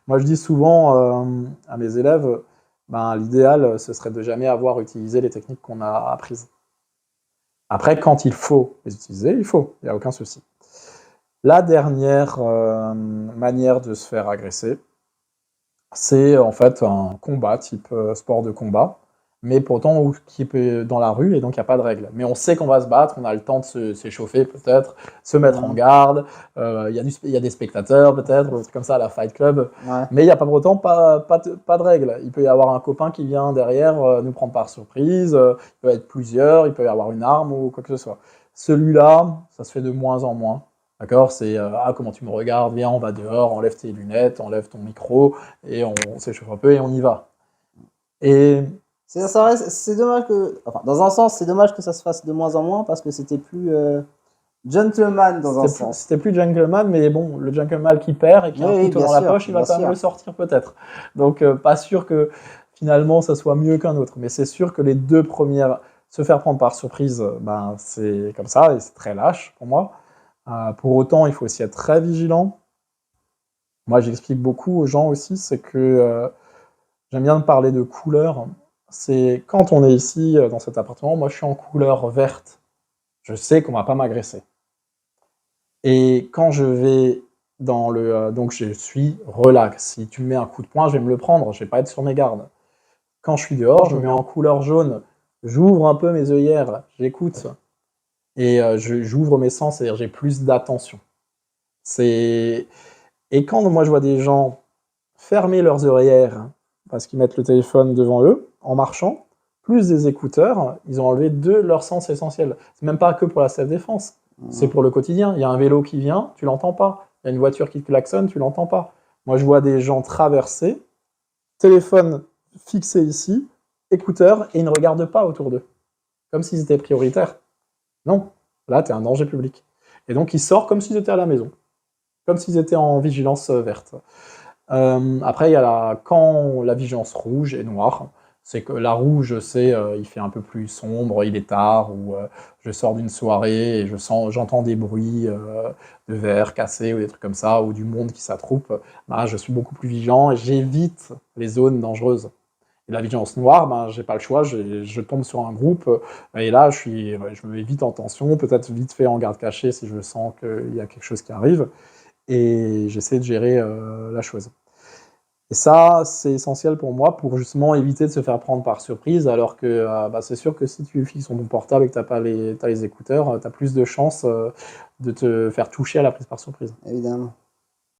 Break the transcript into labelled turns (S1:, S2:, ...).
S1: Moi, je dis souvent à mes élèves, ben, l'idéal, ce serait de jamais avoir utilisé les techniques qu'on a apprises. Après, quand il faut les utiliser, il faut, il n'y a aucun souci. La dernière manière de se faire agresser, c'est en fait un combat, type sport de combat, mais pourtant qui peut dans la rue, et donc il n'y a pas de règle. Mais on sait qu'on va se battre, on a le temps de s'échauffer peut-être, se mettre en garde, il y a des spectateurs peut-être, des trucs comme ça à la Fight Club,
S2: Ouais.
S1: mais il n'y a pas pour autant pas de règle. Il peut y avoir un copain qui vient derrière nous prendre par surprise, il peut être plusieurs, il peut y avoir une arme ou quoi que ce soit. Celui-là, ça se fait de moins en moins. D'accord, c'est comment tu me regardes, viens, on va dehors, enlève tes lunettes, enlève ton micro, et on s'échauffe un peu et on y va. Et
S2: C'est dommage que, enfin, dans un sens, c'est dommage que ça se fasse de moins en moins parce que c'était plus gentleman dans un sens.
S1: c'était plus gentleman, mais bon, le gentleman qui perd et qui a un
S2: Oui,
S1: couteau
S2: bien
S1: dans la
S2: sûr,
S1: poche, il va
S2: bien
S1: quand même
S2: sûr.
S1: le sortir peut-être. Donc pas sûr que finalement ça soit mieux qu'un autre, mais c'est sûr que les deux premières, se faire prendre par surprise, ben, c'est comme ça, et c'est très lâche pour moi. Pour autant, il faut aussi être très vigilant. Moi, j'explique beaucoup aux gens aussi, c'est que j'aime bien parler de couleurs. C'est quand on est ici, dans cet appartement, moi je suis en couleur verte. Je sais qu'on va pas m'agresser. Et quand je vais dans le... donc je suis relax. Si tu me mets un coup de poing, je vais me le prendre, je vais pas être sur mes gardes. Quand je suis dehors, je me mets en couleur jaune. J'ouvre un peu mes œillères, j'écoute. Et j'ouvre mes sens, c'est-à-dire j'ai plus d'attention. C'est... Et quand moi je vois des gens fermer leurs œillères parce qu'ils mettent le téléphone devant eux en marchant, plus des écouteurs, ils ont enlevé de leur sens essentiel. C'est même pas que pour la self-défense, c'est pour le quotidien. Il y a un vélo qui vient, tu l'entends pas. Il y a une voiture qui te klaxonne, tu l'entends pas. Moi, je vois des gens traverser, téléphone fixé ici, écouteurs, et ils ne regardent pas autour d'eux, comme s'ils étaient prioritaires. Non, là, tu es un danger public. Et donc, ils sortent comme s'ils étaient à la maison, comme s'ils étaient en vigilance verte. Après, il y a quand la vigilance rouge et noire. C'est que la rouge, c'est il fait un peu plus sombre, il est tard, ou je sors d'une soirée et j'entends des bruits de verres cassés ou des trucs comme ça, ou du monde qui s'attroupe. Bah, je suis beaucoup plus vigilant et j'évite les zones dangereuses. Et la vigilance noire, ben, j'ai pas le choix, je tombe sur un groupe, et là, je me mets vite en tension, peut-être vite fait en garde cachée si je sens qu'il y a quelque chose qui arrive, et j'essaie de gérer la chose. Et ça, c'est essentiel pour moi pour justement éviter de se faire prendre par surprise, alors que bah, c'est sûr que si tu fixes sur ton portable et que t'as les écouteurs, t'as plus de chances de te faire toucher à la prise par surprise.
S2: Évidemment.